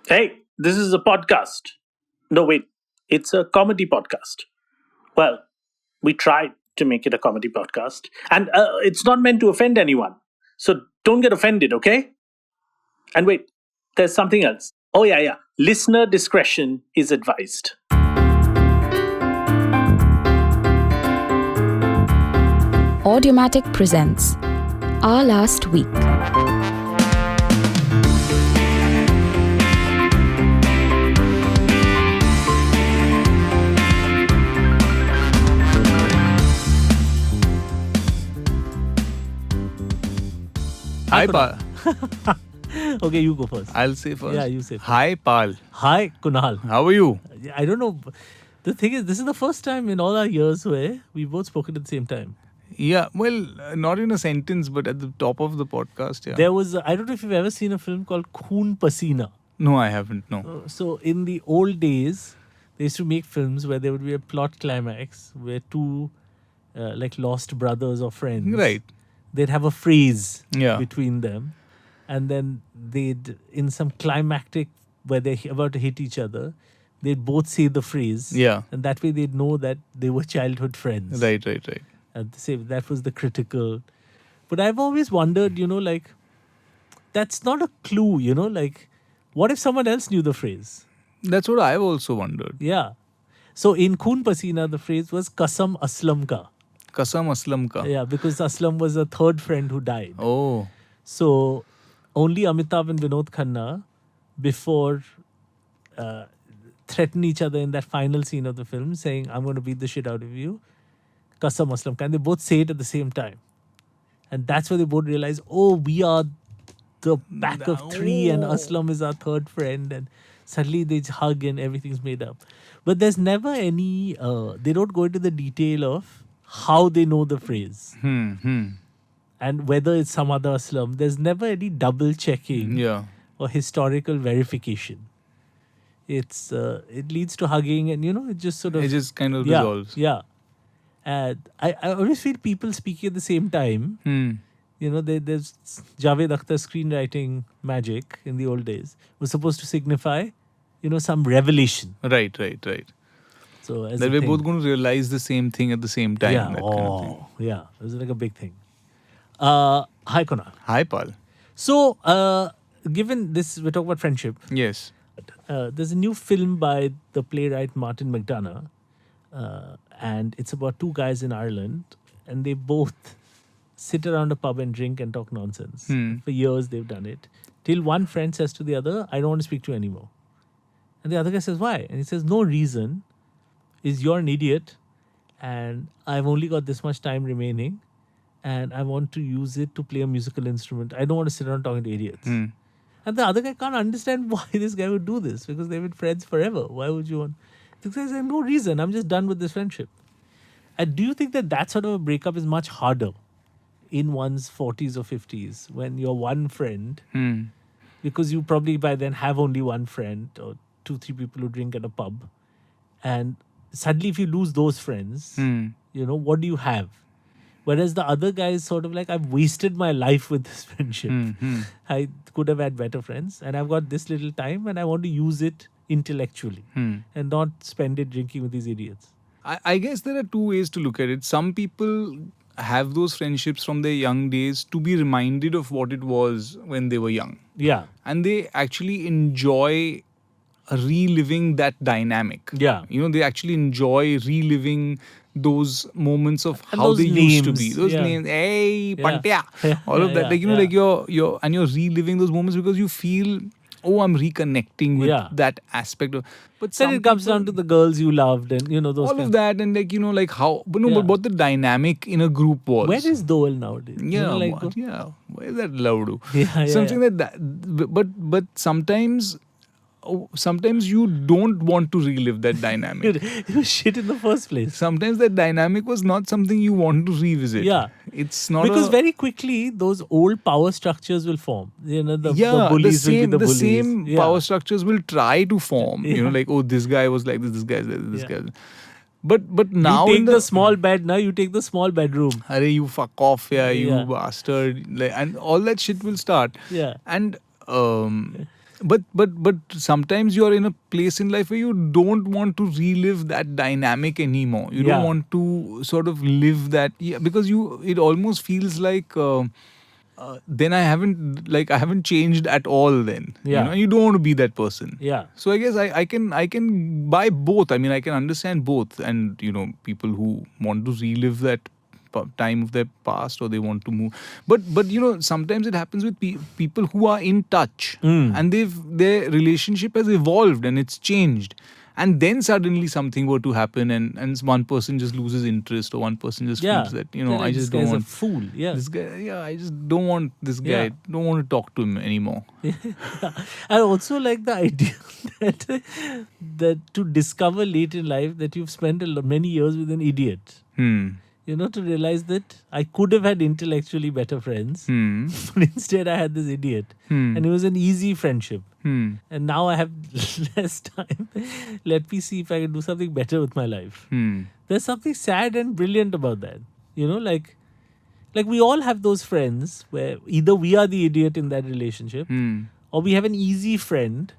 Hey, this is a podcast. No, wait, it's a comedy podcast. Well, we tried to make it a comedy podcast, and it's not meant to offend anyone. So don't get offended, okay? And wait, there's something else. Oh, yeah, yeah. Listener discretion is advised. Audiomatic presents Our Last Week. Hi, Pal. Okay, you go first. I'll say first. Yeah, you say first. Hi, Pal. Hi, Kunal. How are you? I don't know. The thing is, this is the first time in all our years where we've both spoken at the same time. Yeah, well, not in a sentence, but at the top of the podcast. Yeah. There was, I don't know if you've ever seen a film called Khoon Pasina. No, I haven't. No. So, in the old days, they used to make films where there would be a plot climax where two like lost brothers or friends, Right. they'd have a phrase Yeah. between them. And then they'd, in some climactic where they're about to hit each other, they'd both say the phrase. Yeah. And that way they'd know that they were childhood friends. Right. And say that was the critical. But I've always wondered, like, that's not a clue, like, what if someone else knew the phrase? That's what I've also wondered. Yeah. So in Khoon Pasina, the phrase was Kasam Aslam Ka. Kasam Aslam ka. Yeah, because Aslam was a third friend who died. Oh. So only Amitabh and Vinod Khanna, before threaten each other in that final scene of the film, saying, I'm going to beat the shit out of you, Kasam Aslam Khan. They both say it at the same time. And that's where they both realize, oh, we are the pack of three and Aslam is our third friend. And suddenly they hug and everything's made up. But there's never any, they don't go into the detail of how they know the phrase. And whether it's some other Aslam, there's never any double checking Yeah. or historical verification. It's it leads to hugging, and it just sort of It just kind of yeah, resolves. yeah. And I always feel people speaking at the same time. There's Javed Akhtar screenwriting magic in the old days was supposed to signify, some revelation. Right. So as That a we're thing. both going to realize the same thing at the same time. Yeah. That kind of thing. Yeah. It was like a big thing. Hi, Kunal. Hi, Pal. So, given this, we're talking about friendship. Yes. There's a new film by the playwright Martin McDonough, and it's about two guys in Ireland, and they both sit around a pub and drink and talk nonsense. For years, they've done it. Till one friend says to the other, I don't want to speak to you anymore. And the other guy says, why? And he says, no reason. Is you're an idiot, and I've only got this much time remaining, and I want to use it to play a musical instrument. I don't want to sit around talking to idiots. And the other guy can't understand why this guy would do this, because they've been friends forever. Why would you want? The guy says, no reason. I'm just done with this friendship. And do you think that sort of a breakup is much harder in one's 40s or 50s when you're one friend, because you probably by then have only one friend or 2-3 people who drink at a pub, and suddenly if you lose those friends, what do you have? Whereas the other guy is sort of like, I've wasted my life with this friendship. I could have had better friends, and I've got this little time, and I want to use it intellectually and not spend it drinking with these idiots. I guess there are two ways to look at it. Some people have those friendships from their young days to be reminded of what it was when they were young. Yeah. And they actually enjoy reliving that dynamic. Yeah. They actually enjoy reliving those moments of And how those they used to be. names, Those yeah. names, hey, Yeah. Pantya, all of that. Yeah, Like, yeah. like you're reliving those moments because you feel, oh, I'm reconnecting with Yeah. that aspect of. But Then some it comes people- down to the girls you loved and, those all kind of that, and like how, but no, Yeah. but what the dynamic in a group was. Where is Dole nowadays? Yeah, Like, what? Yeah. Why is that Laudu? Yeah, Something like that. But sometimes you don't want to relive that dynamic. it was shit in the first place. Sometimes that dynamic was not something you want to revisit. Yeah. It's not Because a, very quickly those old power structures will form. The yeah, bullies the same, will be the bullies. same Yeah. power structures will try to form. Yeah. Like, oh, this guy was like this guy is like this Yeah. guy. But now you in take the small bed, now you take the small bedroom. Arey, you fuck off, yeah, you Yeah. bastard, like, and all that shit will start. Yeah. And but sometimes you're in a place in life where you don't want to relive that dynamic anymore. You Yeah. don't want to sort of live that, yeah, because it almost feels like then I haven't changed at all then. Yeah. You don't want to be that person. Yeah. So I guess I can buy both. I mean, I can understand both, and people who want to relive that time of their past, or they want to move. But sometimes it happens with people who are in touch, and their relationship has evolved and it's changed. And then suddenly something were to happen, and one person just loses interest, or one person just Yeah. feels that They're like, I this just don't guy's want a fool. Yeah. this guy. Yeah, I just don't want this guy. Yeah. Don't want to talk to him anymore. I also like the idea that to discover late in life that you've spent many years with an idiot. To realize that I could have had intellectually better friends, but instead I had this idiot. And it was an easy friendship. And now I have less time. Let me see if I can do something better with my life. There's something sad and brilliant about that. Like we all have those friends where either we are the idiot in that relationship, or we have an easy friend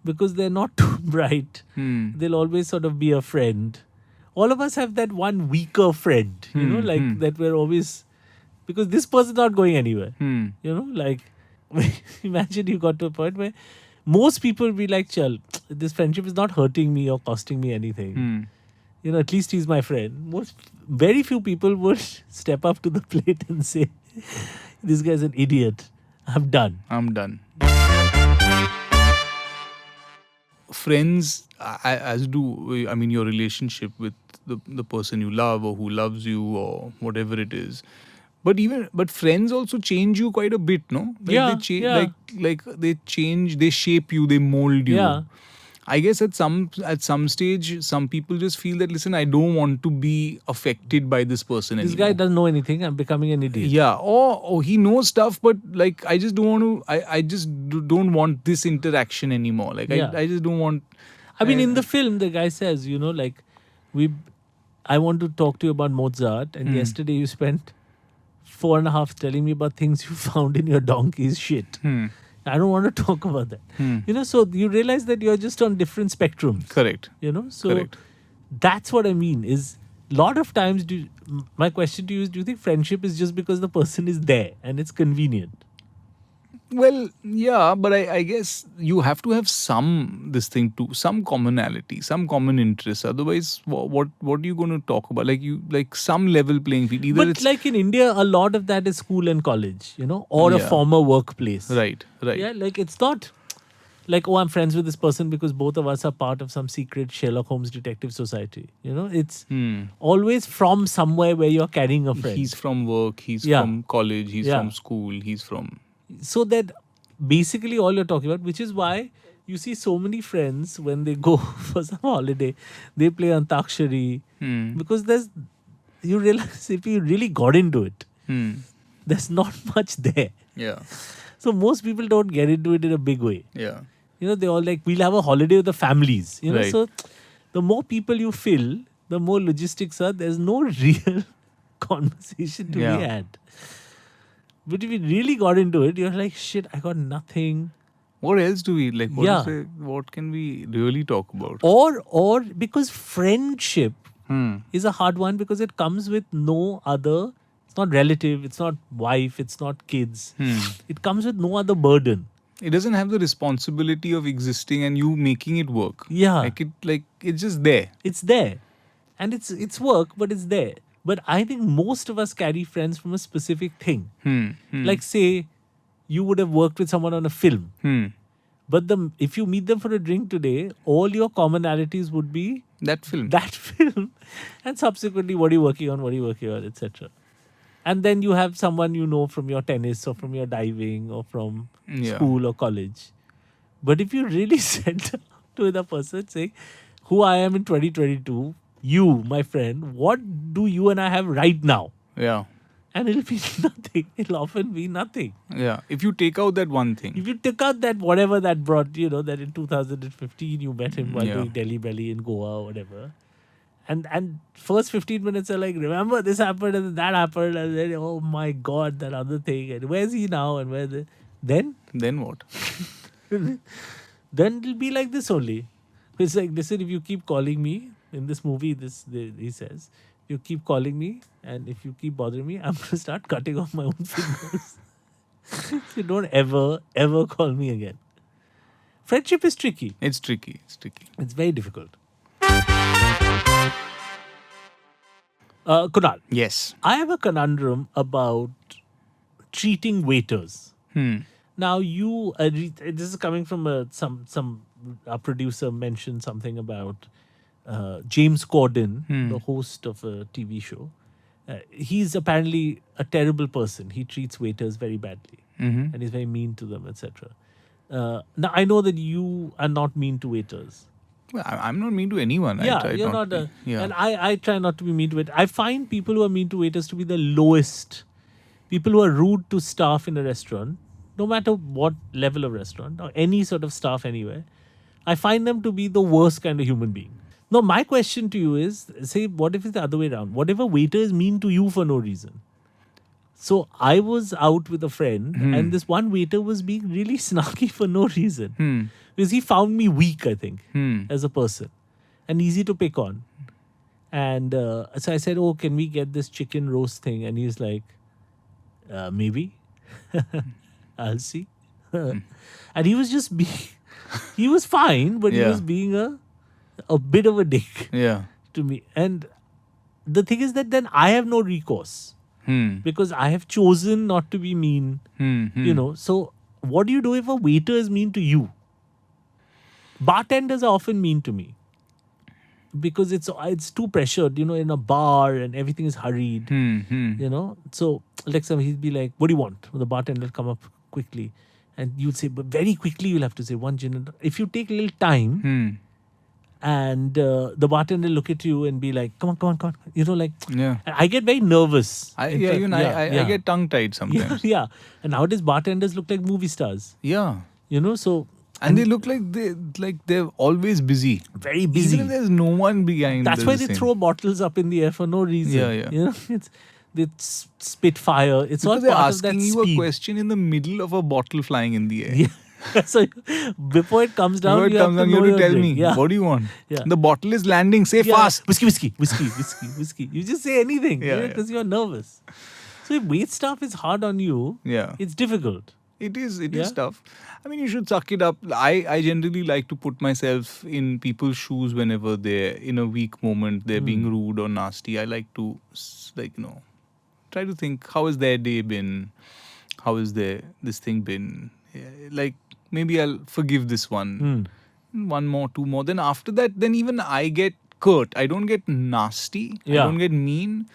because they're not too bright. They'll always sort of be a friend. All of us have that one weaker friend, that we're always, because this person's not going anywhere. Like imagine you got to a point where most people will be like, chal, this friendship is not hurting me or costing me anything. At least he's my friend. Very few people would step up to the plate and say, this guy's an idiot. I'm done. I'm done. Friends, as do, I mean, your relationship with the person you love, or who loves you, or whatever it is. But friends also change you quite a bit, no? Yeah, They change, yeah. like they change, they shape you, they mold you. Yeah. I guess at some stage, some people just feel that, listen, I don't want to be affected by this person This anymore. guy doesn't know anything. I'm becoming an idiot. Yeah, or he knows stuff, but like I just don't want to. I just don't want this interaction anymore. Like Yeah. I just don't want. I mean, in the film, the guy says, I want to talk to you about Mozart, and yesterday you spent 4.5 telling me about things you found in your donkey's shit. I don't want to talk about that. So you realize that you're just on different spectrums. Correct. So Correct. that's what I mean. Is a lot of times, my question to you is: do you think friendship is just because the person is there and it's convenient? Well, yeah, but I guess you have to have some commonality, some common interests. Otherwise, what are you going to talk about? Like some level playing field. Either But it's like in India, a lot of that is school and college, or a Yeah. former workplace. right. Yeah, like it's not like, oh, I'm friends with this person because both of us are part of some secret Sherlock Holmes detective society. It's always from somewhere where you're carrying a friend. He's from work. He's Yeah. from college. He's Yeah. from school. He's from. So that basically all you're talking about, which is why you see so many friends when they go for some holiday, they play Antakshari because you realize if you really got into it, there's not much there. Yeah. So most people don't get into it in a big way. Yeah. They all like, we'll have a holiday with the families. Right. So the more people you fill, the more logistics are. There's no real conversation to Yeah. be had. But if you really got into it, you're like, shit, I got nothing. What else do we like? Yeah. What can we really talk about? Or because friendship Hmm. is a hard one because it comes with no other, it's not relative, it's not wife, it's not kids. It comes with no other burden. It doesn't have the responsibility of existing and you making it work. Yeah. It's just there. It's there. And it's work, but it's there. But I think most of us carry friends from a specific thing. Like say you would have worked with someone on a film. But if you meet them for a drink today, all your commonalities would be That film. that film. And subsequently, what are you working on, etc. And then you have someone from your tennis or from your diving or from Yeah. school or college. But if you really sat down to the person saying, who I am in 2022, you, my friend, what do you and I have right now? Yeah. And it'll be nothing. It'll often be nothing. Yeah. If you take out that one thing. If you took out that whatever that brought, that in 2015 you met him while Yeah. doing Delhi Belly in Goa or whatever. And first 15 minutes are like, remember this happened and that happened and then, oh my God, that other thing. And where's he now? And then Then what? then it'll be like this only. It's like, listen, if you keep calling me in this movie, he says, you keep calling me, and if you keep bothering me, I'm going to start cutting off my own fingers. So don't ever call me again. Friendship is tricky. It's tricky. It's very difficult. Kunal, Yes. I have a conundrum about treating waiters. Now, this is coming from some producer mentioned something about James Corden, the host of a TV show. He's apparently a terrible person. He treats waiters very badly, and he's very mean to them, etc. Now, I know that you are not mean to waiters. Well, I'm not mean to anyone. I Yeah, try you're not. to be. And I try not to be mean to it. I find people who are mean to waiters to be the lowest. People who are rude to staff in a restaurant, no matter what level of restaurant or any sort of staff anywhere, I find them to be the worst kind of human being. Now, my question to you is, say, what if it's the other way around? What if a waiter is mean to you for no reason? So I was out with a friend, and this one waiter was being really snarky for no reason. Because he found me weak, I think, as a person, and easy to pick on. And so I said, oh, can we get this chicken roast thing? And he's like, maybe. I'll see. And he was just he was fine, but he Yeah. was being a bit of a dick Yeah. to me. And the thing is that then I have no recourse because I have chosen not to be mean, you know. So what do you do if a waiter is mean to you? Bartenders are often mean to me because it's too pressured, you know, in a bar and everything is hurried, you know. So like he'd be like, what do you want? The bartender will come up quickly and you'll say, but very quickly you'll have to say one gin. If you take a little time and the bartender will look at you and be like, come on, you know, like, Yeah. and I get very nervous. I In fact, I get tongue tied yeah, sometimes. yeah. And nowadays bartenders look like movie stars, Yeah. you know, so And they look like they're always busy. very busy. Even if there's no one behind. That's why the they thing. throw bottles up in the air for no reason. Yeah. You know, they spit fire. It's all Because they're part of that asking you speed. a question in the middle of a bottle flying in the air. Yeah. So before it comes down, Before it you comes have down, to you know have to your tell drink. me, Yeah. what do you want? Yeah. The bottle is landing, say Yeah. fast. Whiskey. You just say anything Yeah, because you're nervous. So if wait staff is hard on you, Yeah. it's difficult. It is Yeah. tough. I mean, you should suck it up. I generally like to put myself in people's shoes whenever they're in a weak moment, they're being rude or nasty. I like to, try to think, how has their day been? How has this thing been? Yeah, like, maybe I'll forgive this one. One more, two more. Then after that, then even I get curt. I don't get nasty. Yeah. I don't get mean,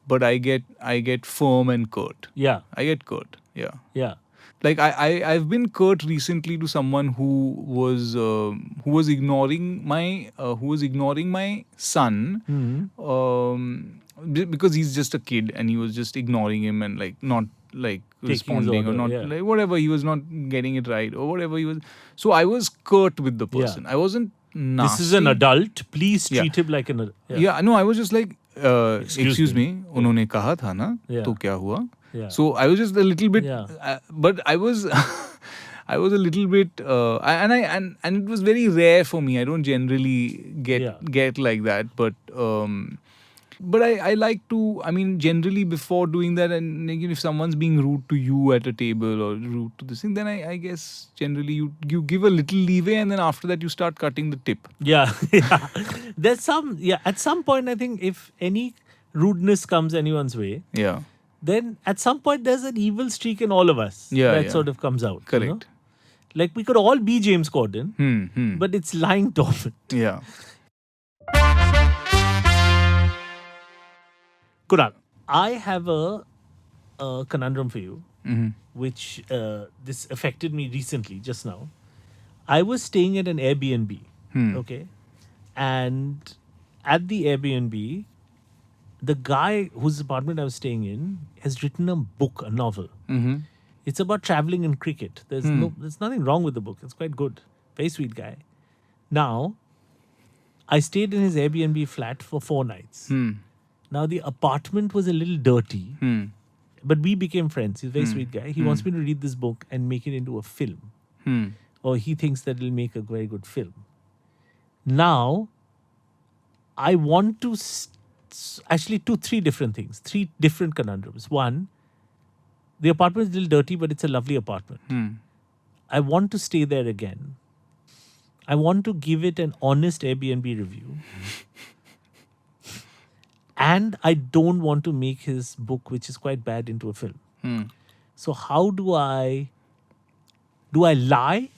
but I get firm and curt. Yeah. I get curt. Yeah. Yeah. Like I've been curt recently to someone who was ignoring my son because he's just a kid and he was just ignoring him and like not like Taking his responding or order, not yeah. like whatever, he was not getting it right or whatever he was. So I was curt with the Yeah. person. I wasn't nasty. This is an adult. Please Yeah. treat him like an adult. Yeah, no, I was just like, excuse me. me, उन्होंने कहा था ना, Yeah. तो क्या हुआ? Yeah. So I was just a little bit, Yeah. but I was, I was a little bit, and it was very rare for me. I don't generally get like that, but I like to. I mean, generally before doing that, and like, if someone's being rude to you at a table or rude to this thing, then I guess generally you give a little leeway, and then after that you start cutting the tip. Yeah. There's at some point, I think if any rudeness comes anyone's way, Yeah, then at some point there's an evil streak in all of us that Yeah. sort of comes out. you know? correct. Like we could all be James Corden, but it's lying dormant. Yeah. Kunal, I have a conundrum for you, which this affected me recently, just now. I was staying at an Airbnb, okay? And at the Airbnb, the guy whose apartment I was staying in has written a book, a novel. It's about traveling and cricket. There's nothing wrong with the book. It's quite good. Very sweet guy. Now, I stayed in his Airbnb flat for 4 nights. Now, the apartment was a little dirty, but we became friends. He's a very sweet guy. He wants me to read this book and make it into a film. or he thinks that it'll make a very good film. Now, I want to actually three different things, three different conundrums. One, the apartment is a little dirty, but it's a lovely apartment. I want to stay there again. I want to give it an honest Airbnb review. And I don't want to make his book, which is quite bad, into a film. So how do I lie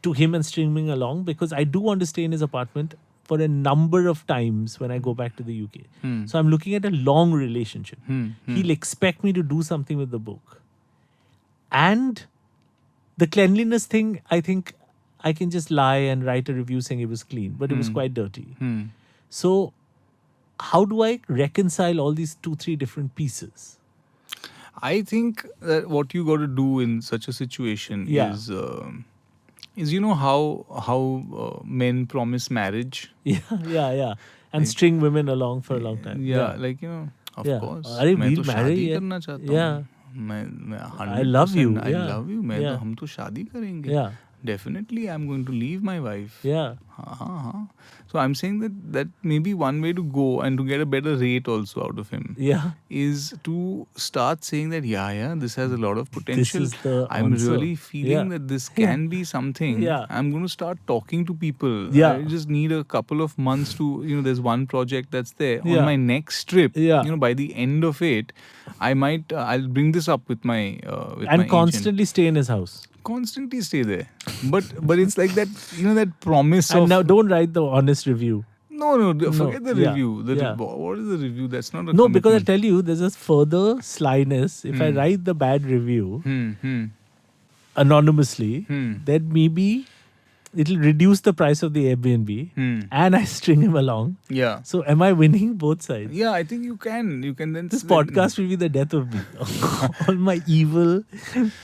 to him and string him along? Because I do want to stay in his apartment for a number of times when I go back to the UK. So I'm looking at a long relationship. He'll expect me to do something with the book. And the cleanliness thing, I think I can just lie and write a review saying it was clean, but it was quite dirty. So how do I reconcile all these 2-3 different pieces? I think that what you got to do in such a situation is you know how men promise marriage. Yeah. And string women along for a long time. Like, you know, of Yeah. course. अरे मैं we'll तो marry, शादी yeah. करना चाहता Yeah. हूँ. मैं I love 100% you, I yeah. love you. मैं तो Yeah. हम तो शादी करेंगे. Yeah. Definitely, I'm going to leave my wife. Yeah. So I'm saying that maybe one way to go and to get a better rate also out of him Yeah. is to start saying that this has a lot of potential. is the I'm answer. really feeling Yeah. that this can be something. Yeah. I'm going to start talking to people. Yeah. I just need a couple of months to, there's one project that's there. Yeah. On my next trip, Yeah. by the end of it, I might, I'll bring this up with my with my And agent. constantly stay in his house. Constantly stay there. But it's like that, that promise And of... now don't write the honest review. No, forget the yeah, review. yeah. What is the review? That's not a No, because I commitment. tell you, there's a further slyness. If I write the bad review anonymously, then maybe it'll reduce the price of the Airbnb and I string him along. Yeah. So am I winning both sides? Yeah, I think you can. You can then... This podcast will be the death of me. All my evil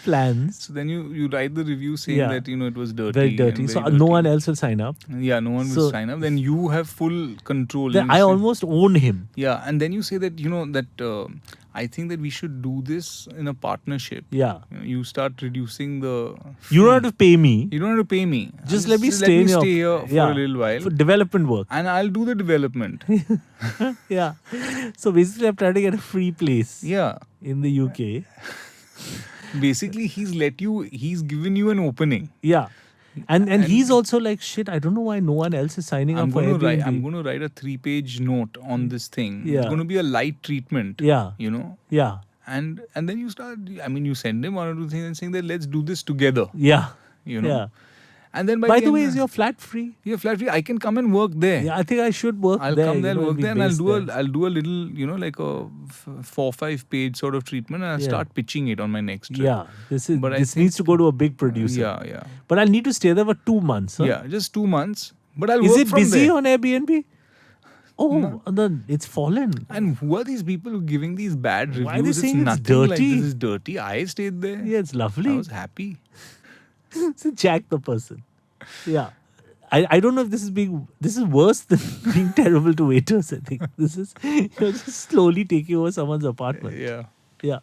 plans. So then you write the review saying Yeah. that, it was dirty. Very and dirty. So very no dirty. one else will sign up. Yeah, no one So- will sign up. Then you have full control. Then You I say- almost own him. Yeah, and then you say that, I think that we should do this in a partnership. Yeah. You start reducing the... You don't have to pay me. You don't have to pay me. Just let me stay in your... here for a little while. For development work. And I'll do the development. Yeah. So basically I'm trying to get a free place Yeah. in the UK. Basically, he's given you an opening. Yeah. And he's also like, shit, I don't know why no one else is signing up for Airbnb. I'm going to write a 3-page note on this thing. Yeah. It's going to be a light treatment. Yeah. Yeah. And then you start, you send him one or two things and saying that let's do this together. Yeah. Yeah. And then By the end, way, is your flat free? you're flat free. I can come and work there. Yeah, I think I should work I'll there. come there, work be there, and I'll based do there. I'll do a little, like a 4-5 page sort of treatment, and I'll Yeah. start pitching it on my next trip. Yeah. This But I needs think- to go to a big producer. Yeah. But I'll need to stay there for 2 months. Huh? Yeah, just 2 months. But I'll Is work it from busy there. on Airbnb? Oh, it's fallen. And who are these people who are giving these bad reviews? Why are they saying it's nothing like dirty? this is dirty. I stayed there. Yeah, it's I lovely. was happy. So Jack the person. Yeah. I don't know if this is worse than being terrible to waiters, I think. This is you're just slowly taking over someone's apartment. Yeah. Yeah.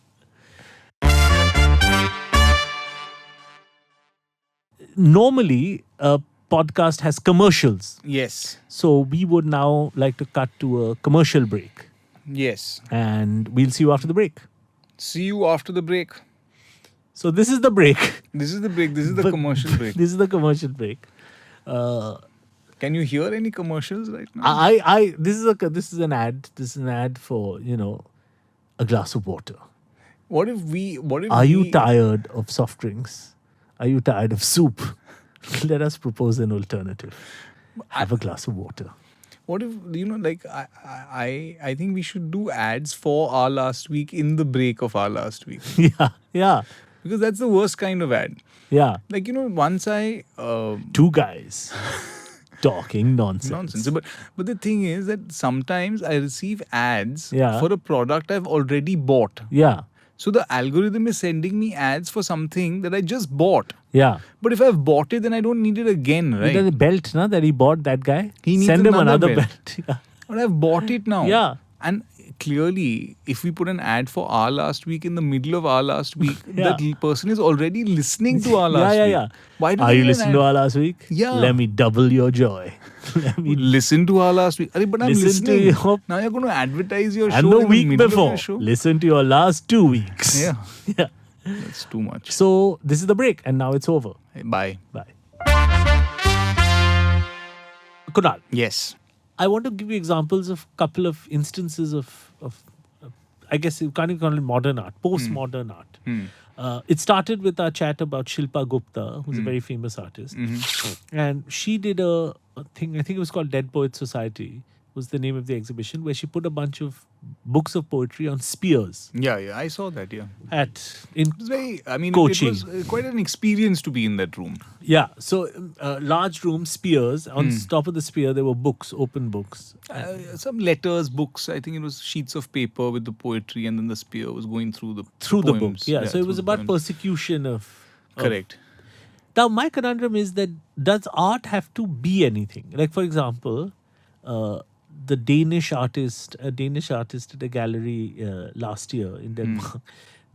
Normally, a podcast has commercials. Yes. So we would now like to cut to a commercial break. Yes. And we'll see you after the break. See you after the break. So this is the break. This is the break. This is the But- commercial break. This is the commercial break. Can you hear any commercials right now? This is an ad. This is an ad for, a glass of water. What if we... Are you tired of soft drinks? Are you tired of soup? Let us propose an alternative. Have a glass of water. What if, I think we should do ads for our last week in the break of our last week. Yeah. Because that's the worst kind of ad. Yeah. Once I... Two guys talking nonsense. nonsense. But the thing is that sometimes I receive ads Yeah. for a product I've already bought. Yeah. So the algorithm is sending me ads for something that I just bought. Yeah. But if I've bought it, then I don't need it again, right? The belt that he bought, that guy. He needs Send him another another belt. belt. Yeah. But I've bought it now. Yeah. And clearly, if we put an ad for Our Last Week in the middle of Our Last Week, that person is already listening to Our Last Week. Why do Are they you need an listening to ad? our last week? Yeah. Let me double your joy. Let me Listen to Our Last Week. But I'm Listen to listening. your- Now you're going to advertise your and show the in week the middle before. of your show. Listen to your last 2 weeks. Yeah, Yeah. that's too much. So this is the break, and now it's over. Bye. Bye. Kunal, Yes. I want to give you examples of couple of instances of I guess you can't even call it modern art, postmodern art. It started with our chat about Shilpa Gupta, who's a very famous artist. And she did a thing, I think it was called Dead Poets Society, was the name of the exhibition, where she put a bunch of books of poetry on spears Yeah, I saw that, yeah. in It was very, it Kochi. was quite an experience to be in that room. Yeah, so large room, spears. On top of the spear, there were books, open books. Some letters, books, I think it was sheets of paper with the poetry, and then the spear was going through the Through the book. poems. Yeah, so it through was the about poems. persecution of. Correct. Now, my conundrum is that does art have to be anything? Like, for example, the Danish artist, a Danish artist at a gallery last year in Denmark,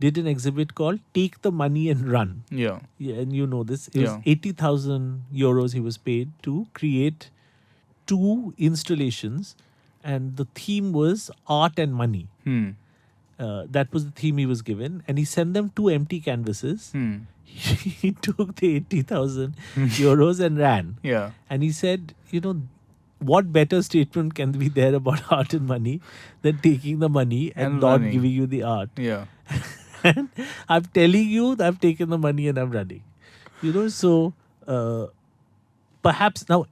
did an exhibit called Take the Money and Run. Yeah. Yeah, and you know this. It was Yeah. 80,000 euros he was paid to create 2 installations, and the theme was art and money. That was the theme he was given, and he sent them 2 empty canvases. He took the 80,000 euros and ran. Yeah. And he said, what better statement can be there about art and money than taking the money and And not running. giving you the art? Yeah. And I'm telling you, I've taken the money and I'm running. So perhaps now,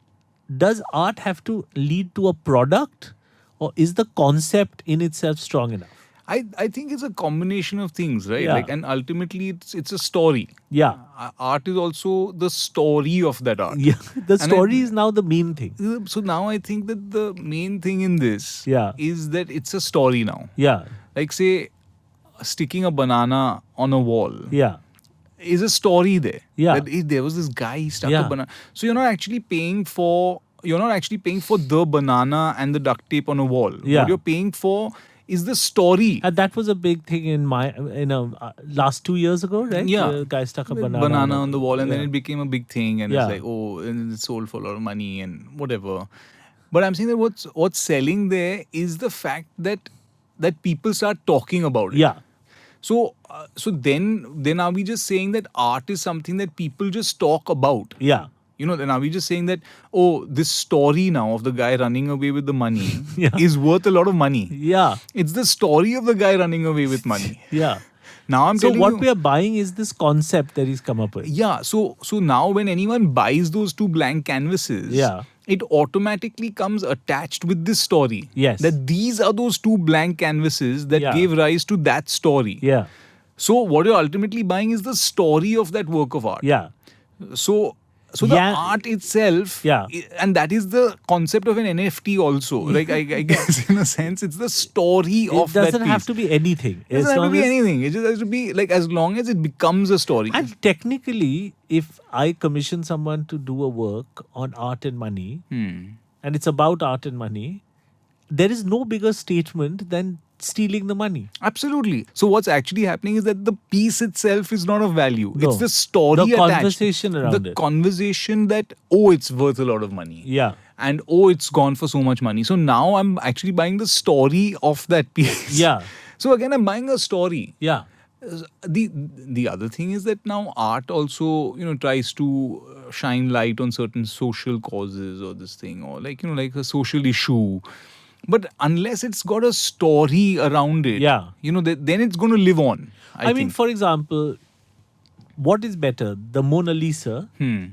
does art have to lead to a product, or is the concept in itself strong enough? I think it's a combination of things, right? Yeah. And ultimately it's a story. Yeah. Art is also the story of that art. Yeah. The And story is now the main thing. So now I think that the main thing in this Yeah. is that it's a story now. Yeah. Like, say, sticking a banana on a wall Yeah. is a story there. Yeah. That there was this guy, he stuck Yeah. a banana. So you're not actually paying for the banana and the duct tape on a wall. Yeah. What you're paying for is the story. And that was a big thing in last 2 years ago, right? Yeah. The guy stuck a With banana, on the wall, and then yeah. it became a big thing, and Yeah. it's like, oh, and it's sold for a lot of money and whatever. But I'm saying that what's selling there is the fact that people start talking about it. Yeah. So then are we just saying that art is something that people just talk about? Yeah. Then are we just saying that, oh, this story now of the guy running away with the money Yeah. is worth a lot of money? Yeah. It's the story of the guy running away with money. Yeah. Now I'm So telling what you, we are buying is this concept that he's come up with. yeah, so now when anyone buys those 2 blank canvases, Yeah. it automatically comes attached with this story. Yes. That these are those 2 blank canvases that Yeah. gave rise to that story. Yeah. So what you're ultimately buying is the story of that work of art. Yeah. So the Yeah. art itself, Yeah. and that is the concept of an NFT also. Like I guess in a sense, it's the story It of that piece. doesn't have to be anything. It doesn't As have to long be as- anything. It just has to be like, as long as it becomes a story. And technically, if I commission someone to do a work on art and money, and it's about art and money, there is no bigger statement than stealing the money. Absolutely. So what's actually happening is that the piece itself is not of value. No. It's the story The attached. conversation around the it. conversation that, oh, it's worth a lot of money. Yeah. And oh, it's gone for so much money. So now I'm actually buying the story of that piece. Yeah. So again, I'm buying a story. Yeah. The other thing is that now art also tries to shine light on certain social causes or this thing, or like a social issue. But unless it's got a story around it, Yeah. then it's going to live on. I mean, think. for example, what is better, the Mona Lisa,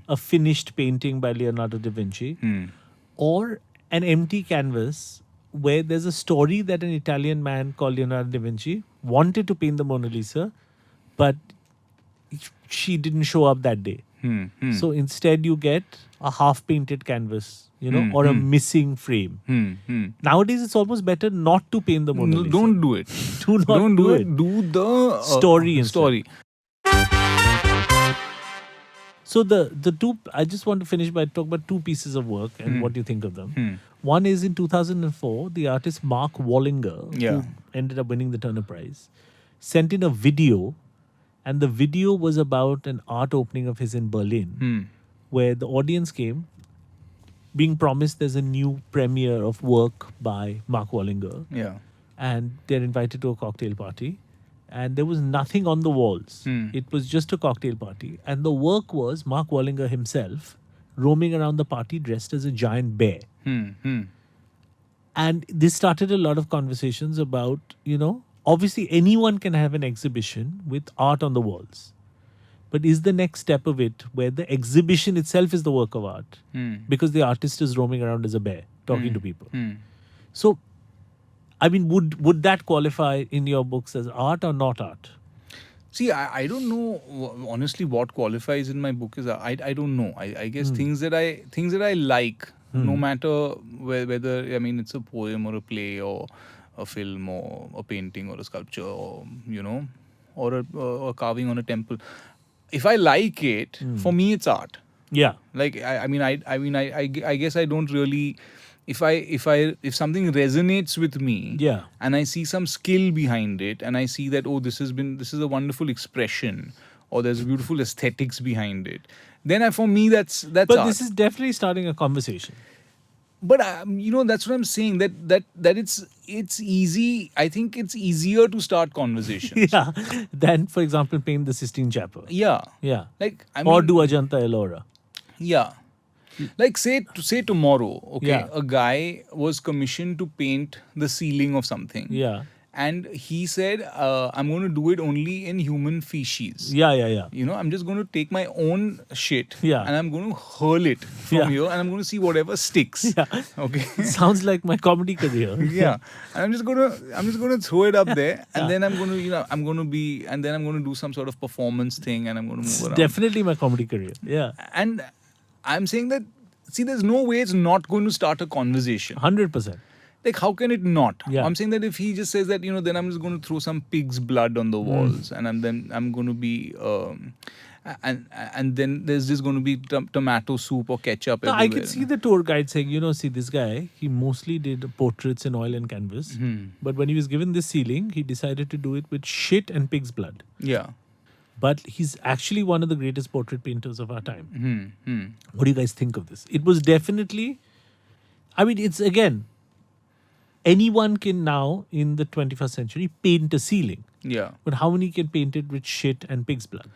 a finished painting by Leonardo da Vinci, or an empty canvas where there's a story that an Italian man called Leonardo da Vinci wanted to paint the Mona Lisa, but she didn't show up that day. So instead you get a half-painted canvas, or a missing frame. Nowadays it's almost better not to paint the Mona No, Lisa. don't do it. Do not don't do it. Do the Story instead. story. So the two, I just want to finish by talking about two pieces of work and what you think of them. One is in 2004, the artist Mark Wallinger, Yeah. who ended up winning the Turner Prize, sent in a video, and the video was about an art opening of his in Berlin, where the audience came, being promised there's a new premiere of work by Mark Wallinger, Yeah. and they're invited to a cocktail party. And there was nothing on the walls. It was just a cocktail party. And the work was Mark Wallinger himself roaming around the party dressed as a giant bear. And this started a lot of conversations about, obviously anyone can have an exhibition with art on the walls. But is the next step of it where the exhibition itself is the work of art? Because the artist is roaming around as a bear, talking to people. So, I mean, would that qualify in your books as art or not art? See, I don't know honestly what qualifies in my book is I don't know. I guess things that I like, no matter whether it's a poem or a play or a film or a painting or a sculpture or or a carving on a temple. If I like it, for me it's art. Yeah. Like I guess I don't really. If something resonates with me, Yeah. and I see some skill behind it, and I see that this is a wonderful expression, or there's beautiful aesthetics behind it, then for me that's But art. this is definitely starting a conversation. But that's what I'm saying. That it's easy. I think it's easier to start conversations. Yeah. Then, for example, paint the Sistine Chapel. Yeah. Yeah. Like Or do Ajanta Ellora. Yeah. Like say tomorrow, okay, Yeah. a guy was commissioned to paint the ceiling of something. Yeah. And he said, I'm going to do it only in human feces. Yeah, yeah, yeah. I'm just going to take my own shit Yeah. and I'm going to hurl it from Yeah. here and I'm going to see whatever sticks. Yeah. Okay. Sounds like my comedy career. Yeah. And I'm just gonna throw it up there and then I'm going to do some sort of performance thing and I'm going to move around. Definitely my comedy career. Yeah. And I'm saying that, see, there's no way it's not going to start a conversation. 100%. Like, how can it not? Yeah. I'm saying that if he just says that, then I'm just going to throw some pig's blood on the walls and then I'm going to be, and then there's just going to be tomato soup or ketchup No, everywhere. I can see the tour guide saying, see, this guy, he mostly did portraits in oil and canvas. But when he was given this ceiling, he decided to do it with shit and pig's blood. Yeah. But he's actually one of the greatest portrait painters of our time. What do you guys think of this? It was definitely, it's again, anyone can now in the 21st century paint a ceiling. Yeah. But how many can paint it with shit and pig's blood?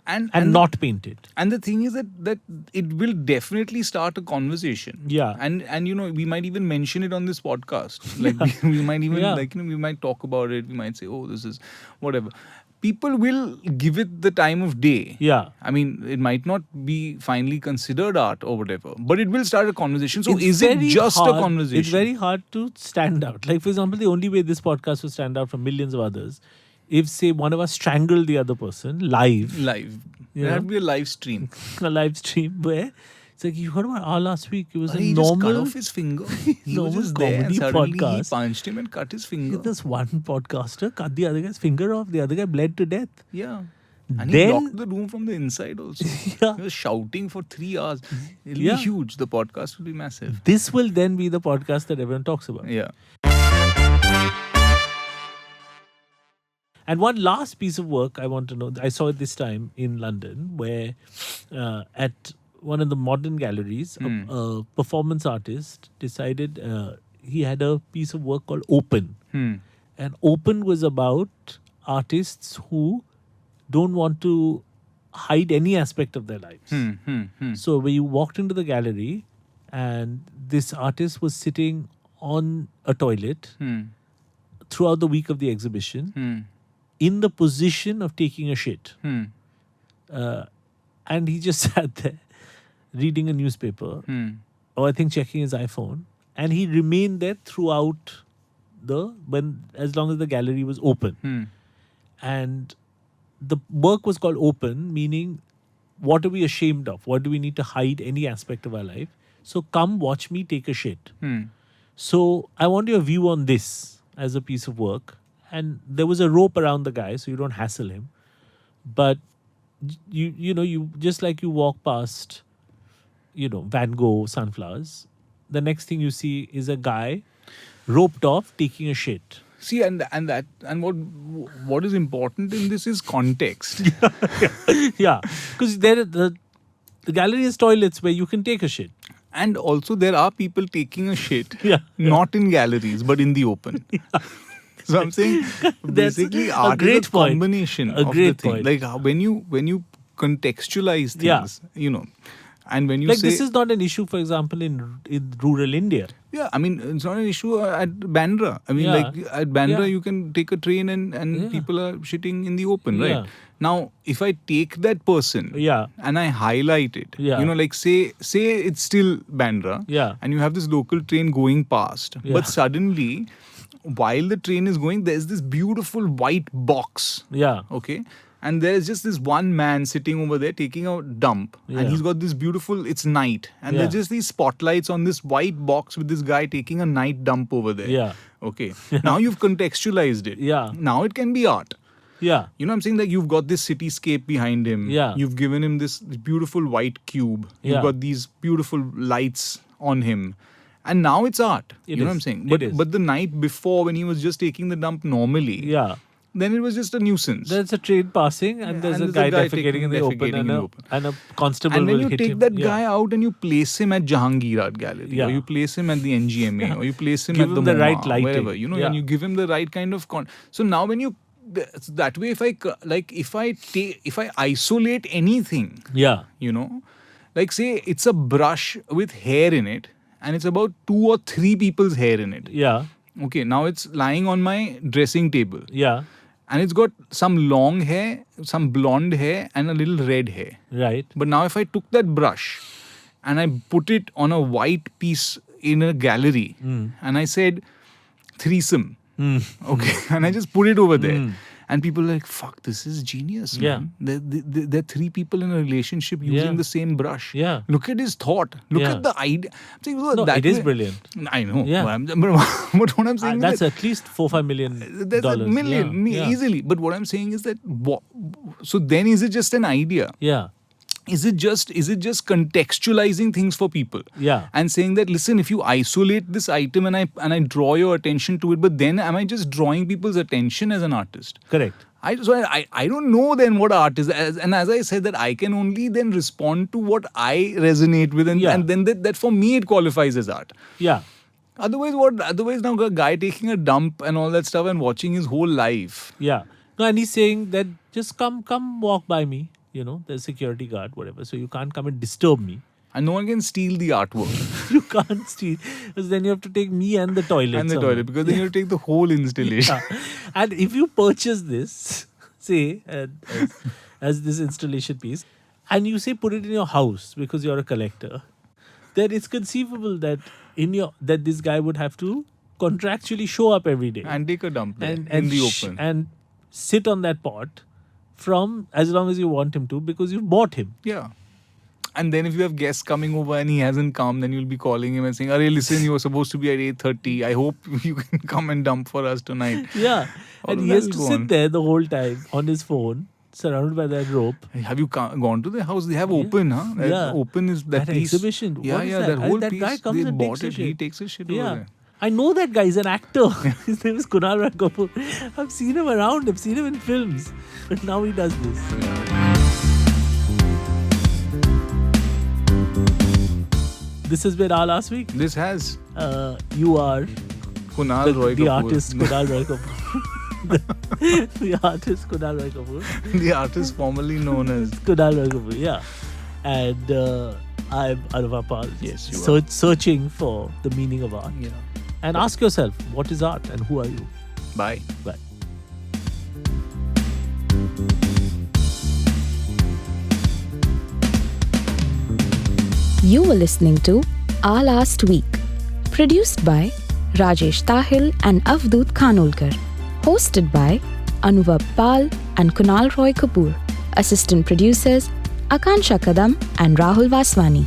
And Not paint it. And the thing is that it will definitely start a conversation. Yeah. And we might even mention it on this podcast. Like we might even Yeah. we might talk about it. We might say, oh, this is whatever. People will give it the time of day. Yeah. It might not be finally considered art or whatever, but it will start a conversation. So It's is it very just hard- a conversation? It's very hard to stand out. Like, for example, the only way this podcast will stand out from millions of others, if, say, one of us strangled the other person live, live. Yeah. It had to be a live stream. a live stream where it's like, you heard about our last week? It was a He just cut normal. off his finger. He was normal just there and comedy suddenly he podcast. punched him and cut his finger. This one podcaster cut the other guy's finger off. The other guy bled to death. Yeah. And Then- he locked the room from the inside also. Yeah. He was shouting for 3 hours. It'll Yeah. be huge. The podcast will be massive. This will then be the podcast that everyone talks about. Yeah. And one last piece of work I want to know, I saw it this time in London, where at one of the modern galleries, a performance artist decided he had a piece of work called Open. And Open was about artists who don't want to hide any aspect of their lives. So when you walked into the gallery and this artist was sitting on a toilet throughout the week of the exhibition, in the position of taking a shit. And he just sat there reading a newspaper or I think checking his iPhone. And he remained there throughout as long as the gallery was open. And the work was called Open, meaning what are we ashamed of? What do we need to hide any aspect of our life? So come watch me take a shit. So I want your view on this as a piece of work. And there was a rope around the guy, so you don't hassle him. But you just like you walk past, Van Gogh sunflowers. The next thing you see is a guy roped off taking a shit. See, and what is important in this is context. Yeah, because the gallery has toilets where you can take a shit. And also there are people taking a shit, Yeah. not in galleries but in the open. So I'm saying That's basically a art great is a point. combination A of the great thing. point. Like when you contextualize things, Yeah. and when you Like say this is not an issue, for example, in rural India. yeah, I mean it's not an issue at Bandra. I mean Yeah. like at Bandra Yeah. you can take a train and Yeah. people are shitting in the open, right? Yeah. Now if I take that person Yeah. and I highlight it, Yeah. like say it's still Bandra, Yeah. and you have this local train going past, Yeah. but suddenly while the train is going there's this beautiful white box, Yeah. okay, and there's just this one man sitting over there taking a dump, Yeah. and he's got this beautiful, it's night, and there's Yeah. just these spotlights on this white box with this guy taking a night dump over there. Yeah. Okay, now you've contextualized it. Yeah. Now it can be art. Yeah. You know what I'm saying? Like you've got this cityscape behind him. Yeah. You've given him this beautiful white cube. You've Yeah. got these beautiful lights on him. And now it's art. It you know what I'm is. saying? It But is. but the night before when he was just taking the dump normally, Yeah. then it was just a nuisance. There's a train passing and there's and a guy defecating taking- in the open, defecating and in a, the open. and a constable and when will you hit take him. that Yeah. guy out and you place him at Jahangir Art Gallery, Yeah. or you place him at the NGMA, or you place him Give at him the the right MoMA, lighting. wherever, Yeah. and you give him the right kind of so now when you that way, if I isolate anything, Yeah. like say it's a brush with hair in it, and it's about 2 or 3 people's hair in it. Yeah. Okay, now it's lying on my dressing table, Yeah. and it's got some long hair, some blonde hair, and a little red hair. Right. But now if I took that brush and I put it on a white piece in a gallery, and I said threesome, okay, and I just put it over there, and people are like, fuck, this is genius, Yeah. man. There are 3 people in a relationship using Yeah. the same brush. Yeah. Look at his thought. Look Yeah. at the idea. I'm saying, No, that it is way- brilliant. I know. Yeah. But what I'm saying is That's that at least $4-5 million. there's a million Yeah. easily. But what I'm saying is that so then is it just an idea? Yeah. Is it just contextualizing things for people? Yeah. And saying that, listen, if you isolate this item and I draw your attention to it, but then am I just drawing people's attention as an artist? Correct. I don't know then what art is, and as I said that I can only then respond to what I resonate with, and, Yeah. and then that for me it qualifies as art. Yeah. Otherwise now a guy taking a dump and all that stuff and watching his whole life. Yeah. No, and he's saying that just come walk by me. There's security guard, whatever. So you can't come and disturb me. And no one can steal the artwork You can't steal. Because then you have to take me and the toilet. and the somewhere. toilet, because then you have to take the whole installation. Yeah. And if you purchase this, say, as this installation piece, and you say put it in your house because you're a collector, then it's conceivable that that this guy would have to contractually show up every day And take a dump there and in the open. and sit on that pot from as long as you want him to, because you bought him. Yeah. And then if you have guests coming over and he hasn't come, then you'll be calling him and saying, "Arey, listen, you were supposed to be at 8:30. I hope you can come and dump for us tonight." Yeah. All And of he has that to will go sit on. there the whole time on his phone, surrounded by that rope. Have you gone to the house? They have open, huh? That Yeah. Open is that That piece. exhibition. Yeah, What is yeah, that? that whole That piece. guy comes they and bought takes a it. He shit. takes a shit over Yeah. there. I know that guy. He's an actor. His name is Kunal Rai Kapoor. I've seen him around. I've seen him in films. But now he does this. This has been our last week. This has You are Kunal Roy the Kapoor. artist Kunal Rai Kapoor. the artist Kunal Rai Kapoor. The artist formerly known as. Kunal Rai Kapoor, yeah. And I'm Anuva Pal. Yes, you are. Searching for the meaning of art. Yeah. And ask yourself, what is art and who are you? Bye. Bye. You were listening to Our Last Week, produced by Rajesh Tahil and Avdoot Khanolkar, hosted by Anuvab Pal and Kunal Roy Kapoor, assistant producers Akansha Kadam and Rahul Vaswani.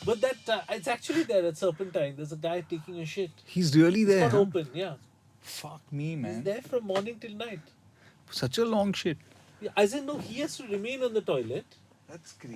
But that it's actually there at Serpentine. There's a guy taking a shit. He's really there. It's Huh? not open. Yeah, Fuck me, he's man. there from morning till night. Such a long shit. Yeah, as in no, he has to remain on the toilet. That's crazy.